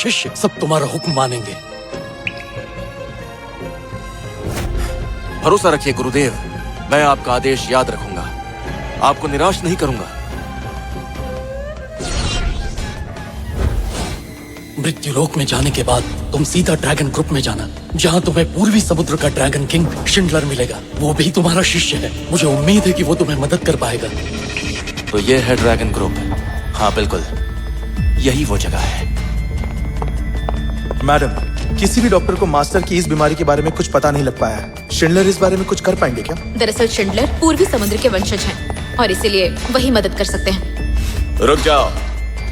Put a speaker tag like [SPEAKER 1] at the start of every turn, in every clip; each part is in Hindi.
[SPEAKER 1] शिष्य सब तुम्हारा हुक्म मानेंगे।
[SPEAKER 2] भरोसा रखिए गुरुदेव, मैं आपका आदेश याद रखूंगा, आपको निराश नहीं करूंगा।
[SPEAKER 1] मृत्युलोक में जाने के बाद तुम सीधा ड्रैगन ग्रुप में जाना, जहाँ तुम्हें पूर्वी समुद्र का ड्रैगन किंग शिंडलर मिलेगा। वो भी तुम्हारा शिष्य है। मुझे उम्मीद है कि वो तुम्हें मदद कर पाएगा।
[SPEAKER 2] तो ये है ड्रैगन ग्रुप। हाँ बिल्कुल, यही वो जगह है।
[SPEAKER 3] मैडम, किसी भी डॉक्टर को मास्टर की इस बीमारी के बारे में कुछ पता नहीं लग पाया है। शिंडलर इस बारे में कुछ कर पाएंगे क्या?
[SPEAKER 4] दरअसल शिंडलर पूर्वी समुद्र के वंशज हैं और इसीलिए वही मदद कर सकते हैं।
[SPEAKER 2] रुक जाओ।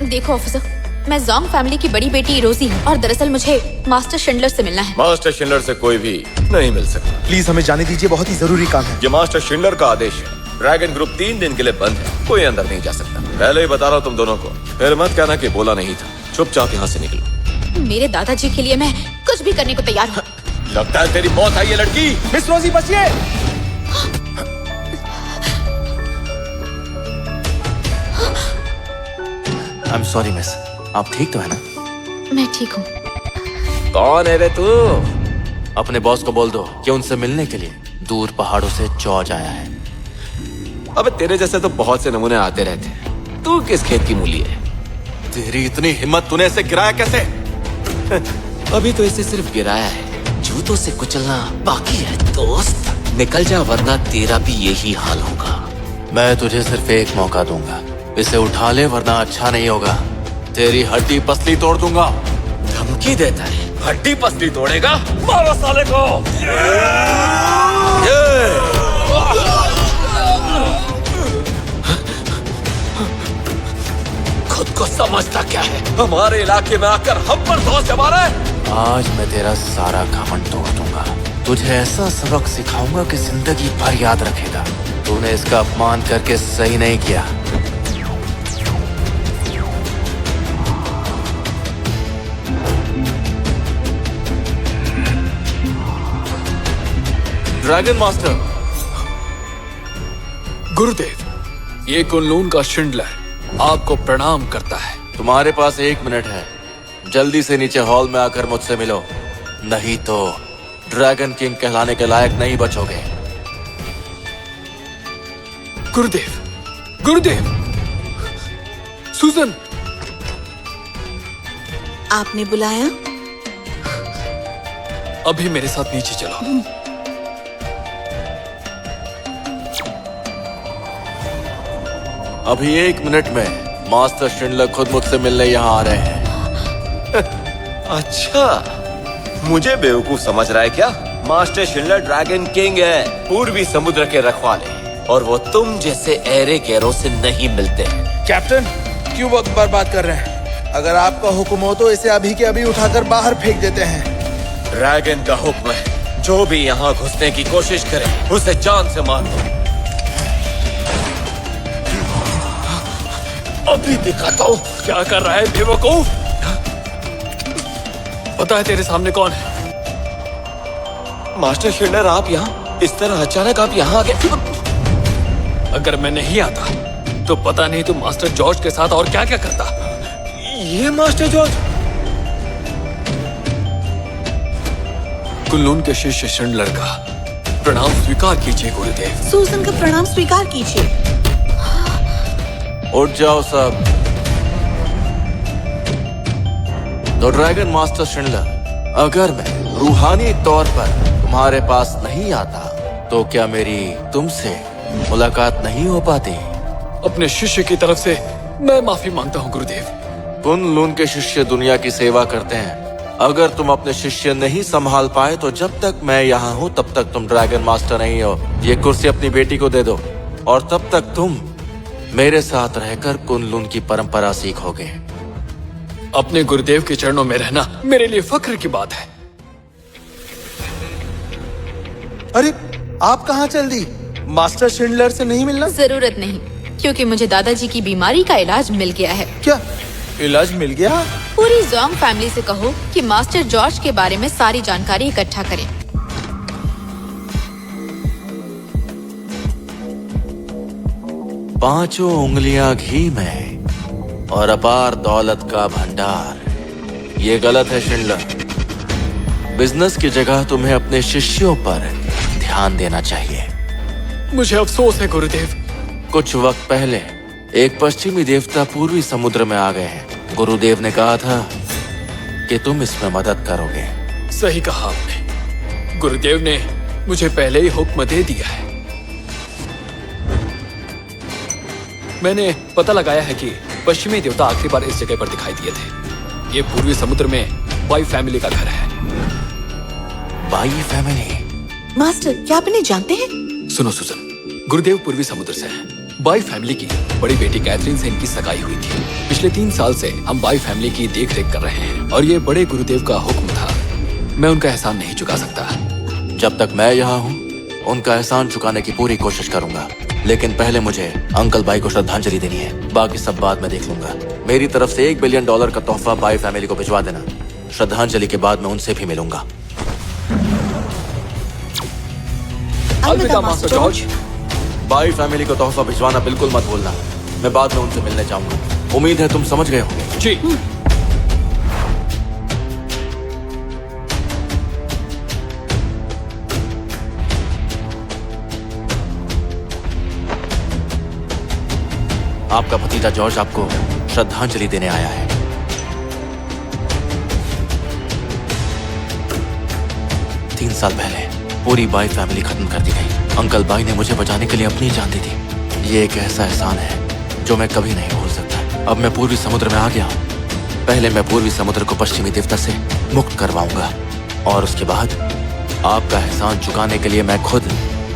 [SPEAKER 4] देखो ऑफिसर, मैं जोंग फैमिली की बड़ी बेटी रोजी हूँ और दरअसल मुझे मास्टर शिंडलर से मिलना है।
[SPEAKER 5] मास्टर शिंडलर से कोई भी नहीं मिल सकता।
[SPEAKER 3] प्लीज हमें जाने दीजिए, बहुत ही जरूरी काम है।
[SPEAKER 5] ये मास्टर शिंडलर का आदेश है। ड्रैगन ग्रुप 3 दिन के लिए बंद है, कोई अंदर नहीं जा सकता। पहले ही बता रहा हूँ तुम दोनों को, फिर मत कहना कि बोला नहीं था। चुपचाप यहाँ से निकलो।
[SPEAKER 4] मेरे दादाजी के लिए मैं कुछ भी करने को तैयार हूँ।
[SPEAKER 5] लगता है तेरी मौत आई है लड़की।
[SPEAKER 3] मिस रोजी बचिए।
[SPEAKER 2] आई एम सॉरी मिस, आप ठीक तो है ना?
[SPEAKER 4] मैं ठीक हूँ।
[SPEAKER 5] कौन है रे तू?
[SPEAKER 2] अपने बॉस को बोल दो कि उनसे मिलने के लिए दूर पहाड़ों से जॉर्ज आया है।
[SPEAKER 5] अबे तेरे जैसे तो बहुत से नमूने आते रहते हैं। तू किस खेत की मूली है?
[SPEAKER 2] तेरी इतनी हिम्मत, तूने इसे गिराया कैसे?
[SPEAKER 5] अभी तो इसे सिर्फ गिराया है, जूतों से कुचलना बाकी है दोस्त। निकल जा वरना तेरा भी यही हाल होगा।
[SPEAKER 2] मैं तुझे सिर्फ एक मौका दूंगा, इसे उठा ले वरना अच्छा नहीं होगा। तेरी हड्डी पसली तोड़ दूंगा।
[SPEAKER 5] धमकी देता है? हड्डी पसली तोड़ेगा? मारो साले को। खुद को समझता क्या है? हमारे इलाके में आकर हम पर दोष जमा रहा है।
[SPEAKER 2] आज मैं तेरा सारा घमंड तोड़ दूंगा। तुझे ऐसा सबक सिखाऊंगा कि जिंदगी भर याद रखेगा। तूने इसका अपमान करके सही नहीं किया। Dragon master.
[SPEAKER 1] गुरुदेव, ये कुनलून का शिंडलर आपको प्रणाम करता है।
[SPEAKER 2] तुम्हारे पास 1 मिनट है, जल्दी से नीचे हॉल में आकर मुझसे मिलो, नहीं तो ड्रैगन किंग कहलाने के लायक नहीं बचोगे।
[SPEAKER 1] गुरुदेव, गुरुदेव, सुजन।
[SPEAKER 6] आपने बुलाया?
[SPEAKER 1] अभी मेरे साथ नीचे चलो।
[SPEAKER 2] अभी 1 मिनट में मास्टर शिंडलर खुद मुझसे मिलने यहाँ आ रहे हैं।
[SPEAKER 5] अच्छा, मुझे बेवकूफ समझ रहा है क्या? मास्टर शिंडलर ड्रैगन किंग है, पूर्वी समुद्र के रखवाले, और वो तुम जैसे ऐरे गैरों से नहीं मिलते।
[SPEAKER 3] कैप्टन, क्यों वक्त बर्बाद कर रहे हैं? अगर आपका हुक्म हो तो इसे अभी के अभी उठाकर बाहर फेंक देते हैं।
[SPEAKER 5] ड्रैगन का हुक्म है, जो भी यहाँ घुसने की कोशिश करे उसे जान से मार दो। अभी दिखाता हूँ
[SPEAKER 1] क्या कर रहा है बेवकूफ? पता है तेरे सामने कौन है?
[SPEAKER 5] मास्टर शिंडलर, आप यहाँ इस तरह अचानक आप यहाँ आ गए?
[SPEAKER 1] अगर मैं नहीं आता तो पता नहीं तुम मास्टर जॉर्ज के साथ और क्या क्या करता।
[SPEAKER 5] ये मास्टर जॉर्ज?
[SPEAKER 1] कुनलून के शिष्य शिंडलर का प्रणाम स्वीकार कीजिए गुरुदेव।
[SPEAKER 6] सूजन का प्रणाम स्वीकार कीजिए।
[SPEAKER 2] उठ जाओ सब। तो ड्रैगन मास्टर शिंडलर, अगर मैं रूहानी तौर पर तुम्हारे पास नहीं आता तो क्या मेरी तुमसे मुलाकात नहीं हो पाती?
[SPEAKER 1] अपने शिष्य की तरफ से मैं माफी मांगता हूँ गुरुदेव।
[SPEAKER 2] कुनलून के शिष्य दुनिया की सेवा करते हैं। अगर तुम अपने शिष्य नहीं संभाल पाए तो जब तक मैं यहाँ हूँ तब तक तुम ड्रैगन मास्टर नहीं हो। ये कुर्सी अपनी बेटी को दे दो और तब तक तुम मेरे साथ रहकर कुनलून की परंपरा सीखोगे।
[SPEAKER 1] अपने गुरुदेव के चरणों में रहना मेरे लिए फख्र की बात है।
[SPEAKER 3] अरे, आप कहाँ चल दी? मास्टर शिंडलर से नहीं मिलना?
[SPEAKER 4] जरूरत नहीं, क्योंकि मुझे दादाजी की बीमारी का इलाज मिल गया है।
[SPEAKER 3] क्या इलाज मिल गया?
[SPEAKER 4] पूरी जोंग फैमिली से कहो कि मास्टर जॉर्ज के बारे में सारी जानकारी इकट्ठा करें।
[SPEAKER 2] 5 उंगलियां घी में और अपार दौलत का भंडार। ये गलत है शिंडलर। बिजनेस की जगह तुम्हें अपने शिष्यों पर ध्यान देना चाहिए।
[SPEAKER 1] मुझे अफसोस है गुरुदेव।
[SPEAKER 2] कुछ वक्त पहले एक पश्चिमी देवता पूर्वी समुद्र में आ गए हैं। गुरुदेव ने कहा था कि तुम इसमें मदद करोगे।
[SPEAKER 1] सही कहा आपने। गुरुदेव ने मुझे पहले ही हुक्म दे दिया है। मैंने पता लगाया है कि पश्चिमी देवता आखिरी बार इस जगह पर दिखाई दिए थे। ये पूर्वी समुद्र में बाई फैमिली का घर है।
[SPEAKER 2] By family?
[SPEAKER 6] मास्टर, क्या आप इन्हें जानते हैं?
[SPEAKER 1] सुनो सुजन, गुरुदेव पूर्वी समुद्र से हैं। बाई फैमिली की बड़ी बेटी कैथरीन से इनकी सगाई हुई थी। पिछले 3 साल से हम बाई फैमिली की देख रेख कर रहे हैं और ये बड़े गुरुदेव का हुक्म था। मैं उनका एहसान नहीं चुका सकता।
[SPEAKER 2] जब तक मैं यहाँ हूँ उनका एहसान चुकाने की पूरी कोशिश करूंगा, लेकिन पहले मुझे अंकल बाई को श्रद्धांजलि देनी है। बाकी सब बाद में देख लूंगा। मेरी तरफ से $1 बिलियन का तोहफा बाई फैमिली को भिजवा देना। श्रद्धांजलि के बाद मैं उनसे भी मिलूंगा।
[SPEAKER 1] अलविदा मास्टर जॉर्ज।
[SPEAKER 2] बाई फैमिली को तोहफा भिजवाना बिल्कुल मत भूलना। मैं बाद में उनसे मिलने जाऊंगा। उम्मीद है तुम समझ गए होंगे।
[SPEAKER 1] जी।
[SPEAKER 2] आपका भतीजा जॉर्ज आपको श्रद्धांजलि देने आया है। तीन साल पहले पूरी बाई फैमिली खत्म कर दी गई। अंकल बाई ने मुझे बचाने के लिए अपनी जान दी थी। ये एक ऐसा एहसान है जो मैं कभी नहीं भूल सकता। अब मैं पूर्वी समुद्र में आ गया हूँ। पहले मैं पूर्वी समुद्र को पश्चिमी देवता से मुक्त करवाऊंगा और उसके बाद आपका एहसान चुकाने के लिए मैं खुद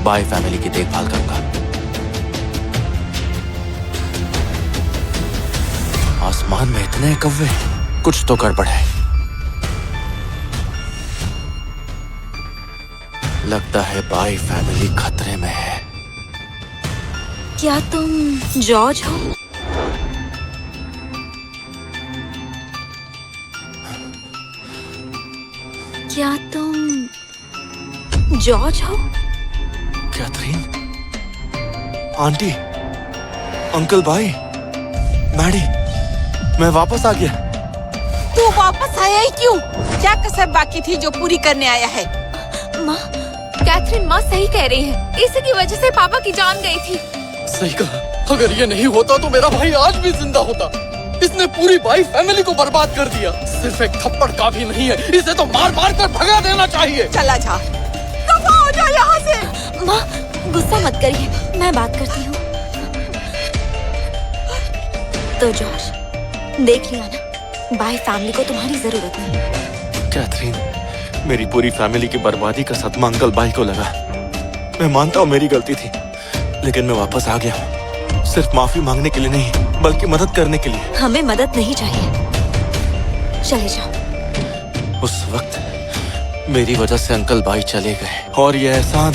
[SPEAKER 2] बाई फैमिली की देखभाल करूंगा। आसमान में इतने कौवे, कुछ तो गड़बड़ है। लगता है बाई फैमिली खतरे में है।
[SPEAKER 4] क्या तुम जॉर्ज हो? क्या तुम जॉर्ज हो?
[SPEAKER 2] Catherine, aunty, uncle bye, Maddie, मैं वापस आ गया।
[SPEAKER 6] तू वापस आया ही क्यों? क्या कसर बाकी थी जो पूरी करने आया है?
[SPEAKER 4] माँ, कैथरीन माँ सही कह रही है। इसी की वजह से पापा की जान गई थी।
[SPEAKER 1] सही कहा। अगर ये नहीं होता तो मेरा भाई आज भी जिंदा होता। इसने पूरी बाई फैमिली को बर्बाद कर दिया। सिर्फ एक थप्पड़ काफी नहीं है, इसे तो मार मार कर भगा देना चाहिए।
[SPEAKER 6] चला जा, दफा हो जा यहाँ से।
[SPEAKER 4] माँ, गुस्सा मत करिए, मैं बात करती हूँ। तो जॉर्ज, देख लिया ना, बाई फैमिली को तुम्हारी जरूरत नहीं।
[SPEAKER 2] कैथरीन, मेरी पूरी फैमिली की बर्बादी का सदमा अंकल बाई को लगा। मैं मानता हूँ मेरी गलती थी, लेकिन मैं वापस आ गया हूँ। सिर्फ माफी मांगने के लिए नहीं, बल्कि मदद करने के लिए।
[SPEAKER 4] हमें मदद नहीं चाहिए, चले जाओ।
[SPEAKER 2] उस वक्त मेरी वजह से अंकल बाई चले गए और ये एहसान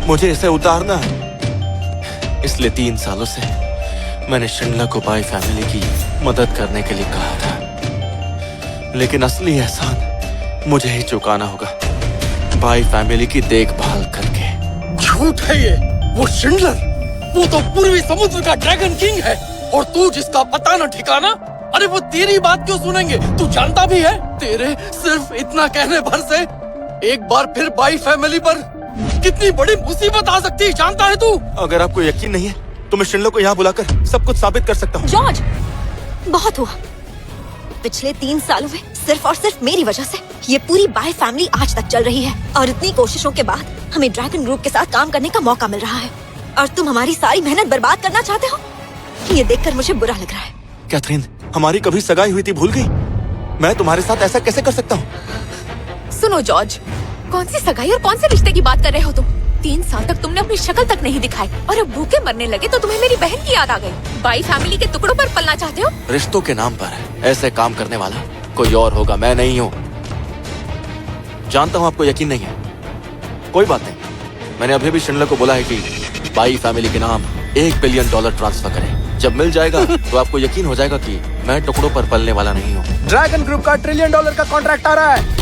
[SPEAKER 2] मुझे इसे उतारना है। इसलिए 3 सालों से मैंने शिंडलर को बाई फैमिली की मदद करने के लिए कहा था, लेकिन असली एहसान मुझे ही चुकाना होगा, बाई फैमिली की देखभाल करके।
[SPEAKER 1] झूठ है ये। वो शिंडलर, वो तो पूर्वी समुद्र का ड्रैगन किंग है। और तू जिसका पता न ठिकाना, अरे वो तेरी बात क्यों सुनेंगे? तू जानता भी है, तेरे सिर्फ इतना कहने भर से एक बार फिर बाई फैमिली पर कितनी बड़ी मुसीबत आ सकती है, जानता है तू?
[SPEAKER 2] अगर आपको यकीन नहीं है तो मैं शिंडलर को यहाँ बुलाकर सब कुछ साबित कर सकता हूँ।
[SPEAKER 4] जॉर्ज, बहुत हुआ। पिछले 3 सालों में सिर्फ और सिर्फ मेरी वजह से ये पूरी बाई फैमिली आज तक चल रही है। और इतनी कोशिशों के बाद हमें ड्रैगन ग्रुप के साथ काम करने का मौका मिल रहा है, और तुम हमारी सारी मेहनत बर्बाद करना चाहते हो। ये देखकर मुझे बुरा लग रहा है।
[SPEAKER 2] कैथरीन, हमारी कभी सगाई हुई थी, भूल गई? मैं तुम्हारे साथ ऐसा कैसे कर सकता हूँ?
[SPEAKER 4] सुनो जॉर्ज, कौन सी सगाई और कौन से रिश्ते की बात कर रहे हो तुम? 3 साल तक तुमने अपनी शक्ल तक नहीं दिखाई और अब भूखे मरने लगे तो तुम्हें मेरी बहन की याद आ गई। बाई फैमिली के टुकड़ों पर पलना चाहते हो?
[SPEAKER 2] रिश्तों के नाम पर ऐसे काम करने वाला कोई और होगा, मैं नहीं हूँ। जानता हूँ आपको यकीन नहीं है, कोई बात नहीं। मैंने अभी भी शिंडलर को बोला है कि बाई फैमिली के नाम $1 बिलियन ट्रांसफर करें। जब मिल जाएगा तो आपको यकीन हो जाएगा कि मैं टुकड़ों पर पलने वाला नहीं हूँ।
[SPEAKER 3] ड्रैगन ग्रुप का $1 ट्रिलियन का कॉन्ट्रैक्ट आ रहा है।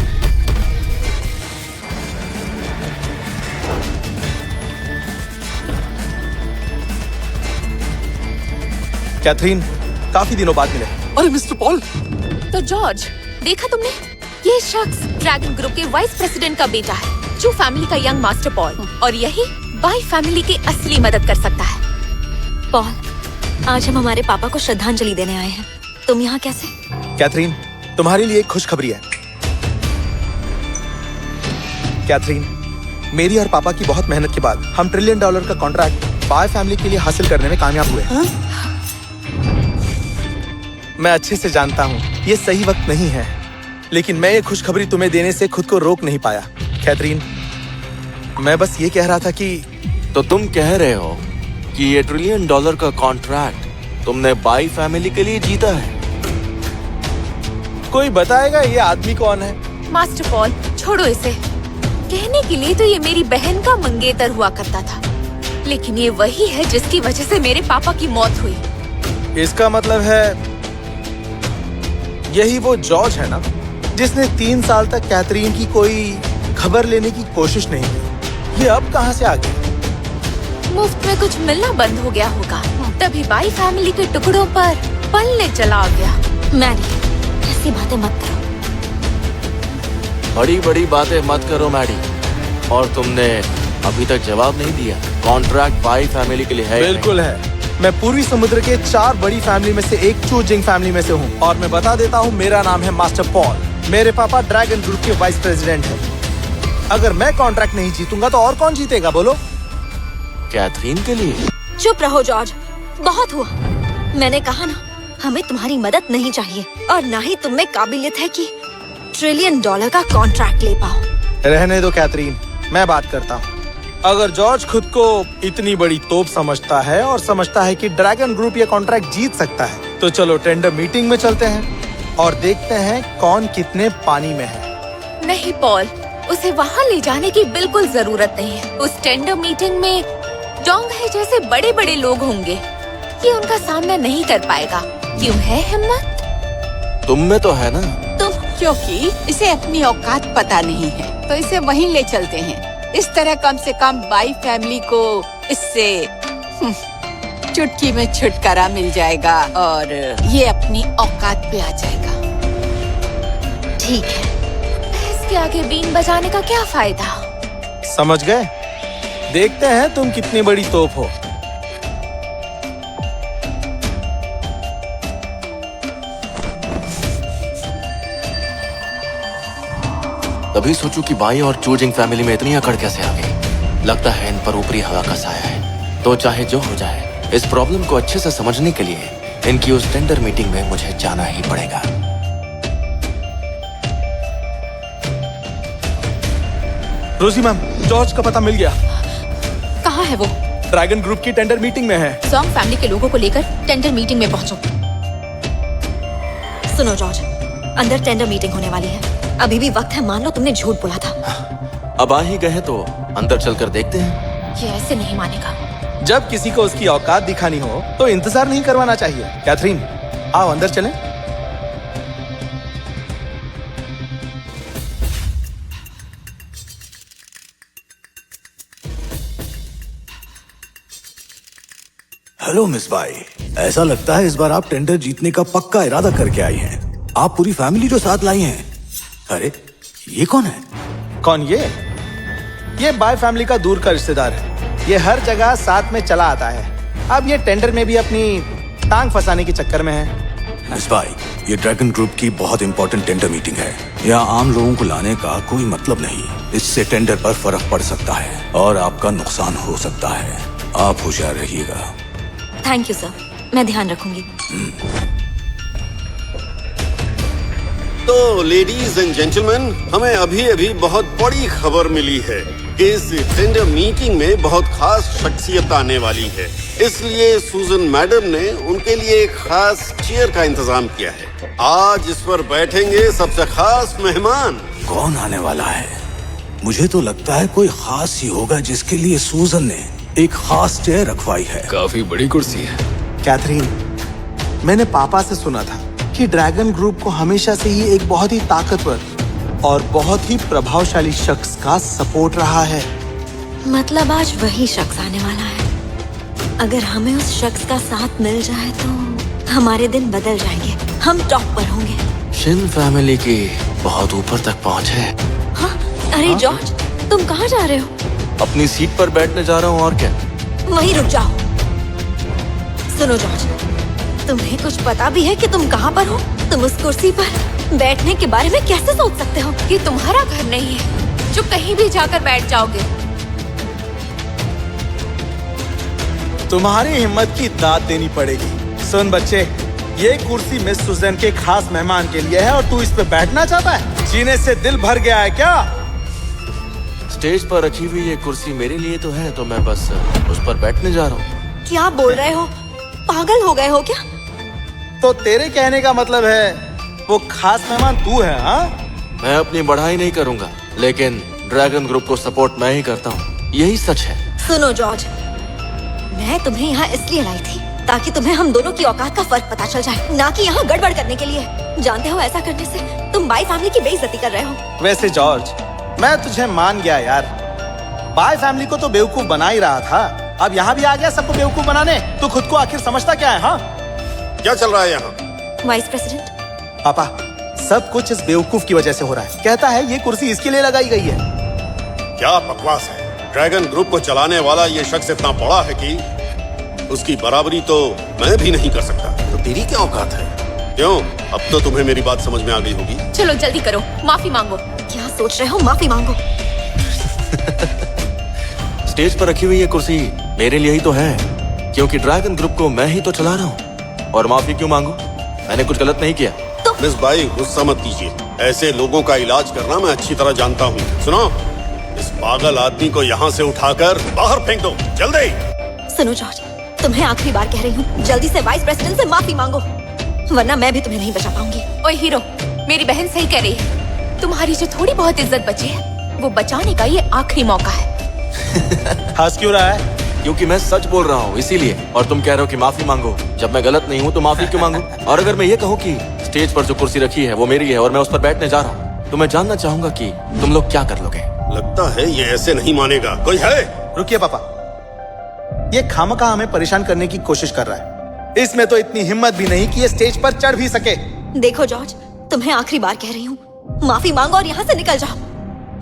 [SPEAKER 3] कैथरीन, काफी दिनों बाद मिले।
[SPEAKER 1] अरे मिस्टर पॉल,
[SPEAKER 4] तो जॉर्ज,
[SPEAKER 7] देखा तुमने? ये शख्स ड्रैगन ग्रुप के वाइस प्रेसिडेंट का बेटा है, जो फैमिली का यंग मास्टर पॉल, और यही बाई फैमिली की असली मदद कर सकता है।
[SPEAKER 4] पॉल, आज हम हमारे पापा को श्रद्धांजलि देने आए हैं। तुम यहाँ कैसे?
[SPEAKER 3] कैथरीन, तुम्हारे लिए एक खुशखबरी है। कैथरीन, मेरी और पापा की बहुत मेहनत के बाद हम $1 ट्रिलियन का कॉन्ट्रैक्ट बाय फैमिली के लिए हासिल करने में कामयाब हुए। मैं अच्छे से जानता हूँ ये सही वक्त नहीं है, लेकिन मैं ये खुशखबरी तुम्हें देने से खुद को रोक नहीं पाया। कैथरीन, मैं बस ये कह रहा था कि
[SPEAKER 2] तो तुम कह रहे हो कि ये $1 ट्रिलियन का कॉन्ट्रैक्ट तुमने बाई फैमिली के लिए जीता है?
[SPEAKER 3] कोई बताएगा ये आदमी कौन है?
[SPEAKER 7] मास्टर पॉल, छोड़ो इसे। कहने के लिए तो ये मेरी बहन का मंगेतर हुआ करता था, लेकिन ये वही है जिसकी वजह से मेरे पापा की मौत हुई।
[SPEAKER 3] इसका मतलब है यही वो जॉर्ज है ना, जिसने 3 साल तक कैथरीन की कोई खबर लेने की कोशिश नहीं की। ये अब कहां से आ गया?
[SPEAKER 7] मुफ्त में कुछ मिलना बंद हो गया होगा, तभी बाई फैमिली के टुकड़ों पर पलने चला गया।
[SPEAKER 4] मैरी, ऐसी बातें मत करो।
[SPEAKER 2] बड़ी बड़ी बातें मत करो मैडी। और तुमने अभी तक जवाब नहीं दिया, कॉन्ट्रैक्ट बाई फैमिली के लिए है?
[SPEAKER 3] बिल्कुल है। मैं पूर्वी समुद्र के 4 बड़ी फैमिली में से एक चूजिंग फैमिली में से हूँ, और मैं बता देता हूँ मेरा नाम है मास्टर पॉल। मेरे पापा ड्रैगन ग्रुप के वाइस प्रेसिडेंट हैं। अगर मैं कॉन्ट्रैक्ट नहीं जीतूंगा तो और कौन जीतेगा बोलो?
[SPEAKER 2] कैथरीन के लिए?
[SPEAKER 4] चुप रहो जॉर्ज, बहुत हुआ। मैंने कहा ना, हमें तुम्हारी मदद नहीं चाहिए, और ना ही तुम में काबिलियत है कि $1 ट्रिलियन का कॉन्ट्रैक्ट ले पाओ।
[SPEAKER 3] रहने दो कैथरीन, मैं बात करता हूँ। अगर जॉर्ज खुद को इतनी बड़ी तोप समझता है और समझता है कि ड्रैगन ग्रुप ये कॉन्ट्रैक्ट जीत सकता है, तो चलो टेंडर मीटिंग में चलते हैं और देखते हैं कौन कितने पानी में है।
[SPEAKER 7] नहीं पॉल, उसे वहाँ ले जाने की बिल्कुल जरूरत नहीं है। उस टेंडर मीटिंग में डोंगहे जैसे बड़े बड़े लोग होंगे, ये उनका सामना नहीं कर पाएगा। क्यों है हिम्मत?
[SPEAKER 2] तुम में तो है ना।
[SPEAKER 6] क्योंकि इसे अपनी औकात पता नहीं है, तो इसे वहीं ले चलते हैं। इस तरह कम से कम बाई फैमिली को इससे चुटकी में छुटकारा मिल जाएगा और ये अपनी औकात पे आ जाएगा।
[SPEAKER 4] ठीक है।
[SPEAKER 7] इसके आगे बीन बजाने का क्या फायदा?
[SPEAKER 3] समझ गए? देखते हैं तुम कितनी बड़ी तोप हो।
[SPEAKER 2] तभी सोचूं कि बाई और चूजिंग फैमिली में इतनी अकड़ कैसे आ गई। लगता है इन पर ऊपरी हवा का साया है। तो चाहे जो हो जाए, इस प्रॉब्लम को अच्छे से समझने के लिए इनकी उस टेंडर मीटिंग में मुझे जाना ही पड़ेगा।
[SPEAKER 3] रोजी मैम, जॉर्ज का पता मिल गया।
[SPEAKER 7] कहाँ है वो?
[SPEAKER 3] ड्रैगन ग्रुप की टेंडर मीटिंग में है।
[SPEAKER 7] सॉन्ग फैमिली के लोगों को लेकर टेंडर मीटिंग में पहुंचो।
[SPEAKER 4] सुनो जॉर्ज, अंदर टेंडर मीटिंग होने वाली है। अभी भी वक्त है, मान लो तुमने झूठ बोला था।
[SPEAKER 2] अब आ ही गए तो अंदर चलकर देखते हैं।
[SPEAKER 7] ये ऐसे नहीं मानेगा।
[SPEAKER 3] जब किसी को उसकी औकात दिखानी हो तो इंतजार नहीं करवाना चाहिए। कैथरीन, आओ अंदर चलें।
[SPEAKER 8] हेलो मिस बाई, ऐसा लगता है इस बार आप टेंडर जीतने का पक्का इरादा करके आई हैं। आप पूरी फैमिली जो साथ लाई हैं। अरे ये कौन है?
[SPEAKER 3] कौन? ये बाय फैमिली का दूर का रिश्तेदार है। ये हर जगह साथ में चला आता है। अब ये टेंडर में भी अपनी टांग फंसाने के चक्कर में है।
[SPEAKER 8] मिस बाई, ये ड्रैगन ग्रुप की बहुत इंपॉर्टेंट टेंडर मीटिंग है। यहाँ आम लोगों को लाने का कोई मतलब नहीं। इससे टेंडर पर फर्क पड़ सकता है और आपका नुकसान हो सकता है। आप होशियार रहिएगा।
[SPEAKER 4] थैंक यू सर, मैं ध्यान रखूंगी।
[SPEAKER 9] तो लेडीज एंड जेंटलमैन, हमें अभी अभी बहुत बड़ी खबर मिली है। इस टेंडर मीटिंग में बहुत खास शख्सियत आने वाली है, इसलिए सूजन मैडम ने उनके लिए एक खास चेयर का इंतजाम किया है। आज इस पर बैठेंगे सबसे खास मेहमान।
[SPEAKER 8] कौन आने वाला है? मुझे तो लगता है कोई खास ही होगा जिसके लिए सूजन ने एक खास चेयर रखवाई है।
[SPEAKER 10] काफी बड़ी कुर्सी है।
[SPEAKER 3] कैथरीन, मैंने पापा से सुना था कि ड्रैगन ग्रुप को हमेशा से ही एक बहुत ही ताकतवर और बहुत ही प्रभावशाली शख्स का सपोर्ट रहा है।
[SPEAKER 4] मतलब आज वही शख्स आने वाला है। अगर हमें उस शख्स का साथ मिल जाए तो हमारे दिन बदल जाएंगे। हम टॉप पर होंगे।
[SPEAKER 2] शिन फैमिली की बहुत ऊपर तक पहुंच है।
[SPEAKER 4] हाँ? अरे जॉर्ज, तुम कहाँ जा रहे हो?
[SPEAKER 2] अपनी सीट पर बैठने जा रहा हूँ और क्या।
[SPEAKER 4] वहीं रुक जाओ। सुनो जॉर्ज, तुम्हें कुछ पता भी है कि तुम कहाँ पर हो? तुम उस कुर्सी पर बैठने के बारे में कैसे सोच सकते हो?
[SPEAKER 7] ये तुम्हारा घर नहीं है जो कहीं भी जाकर बैठ जाओगे।
[SPEAKER 3] तुम्हारी हिम्मत की दाद देनी पड़ेगी। सुन बच्चे, ये कुर्सी मिस सुजैन के खास मेहमान के लिए है और तू इस पे बैठना चाहता है? जीने से दिल भर गया है क्या?
[SPEAKER 2] स्टेज पर रखी हुई ये कुर्सी मेरे लिए तो है, तो मैं बस उस पर बैठने जा रहा हूँ।
[SPEAKER 4] क्या बोल रहे हो? पागल हो गए हो क्या?
[SPEAKER 3] तो तेरे कहने का मतलब है वो खास मेहमान तू है? हाँ,
[SPEAKER 2] मैं अपनी बढ़ाई नहीं करूंगा, लेकिन ड्रैगन ग्रुप को सपोर्ट मैं ही करता हूँ, यही सच है।
[SPEAKER 4] सुनो जॉर्ज, मैं तुम्हें यहाँ इसलिए लाई थी ताकि तुम्हें हम दोनों की औकात का फर्क पता चल जाए, ना कि यहाँ गड़बड़ करने के लिए। जानते हो, ऐसा करने से तुम बाई फैमिली की बेइज्जती कर रहे हो।
[SPEAKER 3] वैसे जॉर्ज, मैं तुझे मान गया यार। बाय फैमिली को तो बेवकूफ बना ही रहा था, अब यहाँ भी आ गया सबको बेवकूफ बनाने। तू खुद को आखिर समझता क्या है? हाँ,
[SPEAKER 9] क्या चल रहा है यहाँ?
[SPEAKER 4] वाइस प्रेसिडेंट,
[SPEAKER 3] पापा, सब कुछ इस बेवकूफ की वजह से हो रहा है। कहता है ये कुर्सी इसके लिए लगाई गई है।
[SPEAKER 9] क्या बकवास है। ड्रैगन ग्रुप को चलाने वाला ये शख्स इतना बड़ा है कि उसकी बराबरी तो मैं भी नहीं कर सकता। तो तेरी क्या औकात है? क्यों, अब तो तुम्हें मेरी बात समझ में आ गई होगी।
[SPEAKER 7] चलो जल्दी करो, माफी मांगो।
[SPEAKER 4] क्या सोच रहे हो? माफी मांगो।
[SPEAKER 2] स्टेज पर रखी हुई ये कुर्सी मेरे लिए ही तो है, क्योंकि ड्रैगन ग्रुप को मैं ही तो चला रहा हूँ। और माफी क्यों मांगू? मैंने कुछ गलत नहीं किया।
[SPEAKER 9] मिस बाई, गुस्सा मत कीजिए। ऐसे लोगों का इलाज करना मैं अच्छी तरह जानता हूँ। सुनो, इस पागल आदमी को यहाँ से उठाकर बाहर फेंक दो, जल्दी।
[SPEAKER 4] सुनो जॉर्ज, तुम्हें आखिरी बार कह रही हूँ, जल्दी से वाइस प्रेसिडेंट से माफी मांगो, वरना मैं भी तुम्हें नहीं बचा पाऊंगी।
[SPEAKER 7] ओए हीरो, मेरी बहन सही कह रही है। तुम्हारी जो थोड़ी बहुत इज्जत बची है, वो बचाने का ये आखिरी मौका है।
[SPEAKER 3] हंस क्यों रहा है?
[SPEAKER 2] क्योंकि मैं सच बोल रहा हूँ इसीलिए। और तुम कह रहे हो कि माफी मांगो। जब मैं गलत नहीं हूँ तो माफी क्यों मांगू? और अगर मैं ये कहूँ कि स्टेज पर जो कुर्सी रखी है वो मेरी है और मैं उस पर बैठने जा रहा हूँ, तो मैं जानना चाहूंगा कि तुम लोग क्या कर लोगे।
[SPEAKER 9] लगता है ये ऐसे नहीं मानेगा। कोई है?
[SPEAKER 3] रुकिए पापा, ये खामखा हमें परेशान करने की कोशिश कर रहा है। इसमें तो इतनी हिम्मत भी नहीं कि ये स्टेज पर चढ़ भी सके।
[SPEAKER 4] देखो जॉर्ज, तुम्हें आखिरी बार कह रही हूँ, माफी मांगो और यहाँ से निकल जाओ।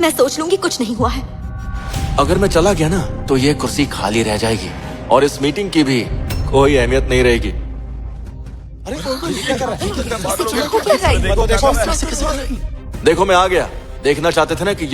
[SPEAKER 4] मैं सोच लूंगी कुछ नहीं हुआ है।
[SPEAKER 2] अगर मैं चला गया ना तो ये कुर्सी खाली रह जाएगी और इस मीटिंग की भी कोई अहमियत नहीं रहेगी। देखो मैं आ गया। देखना चाहते थे ना कि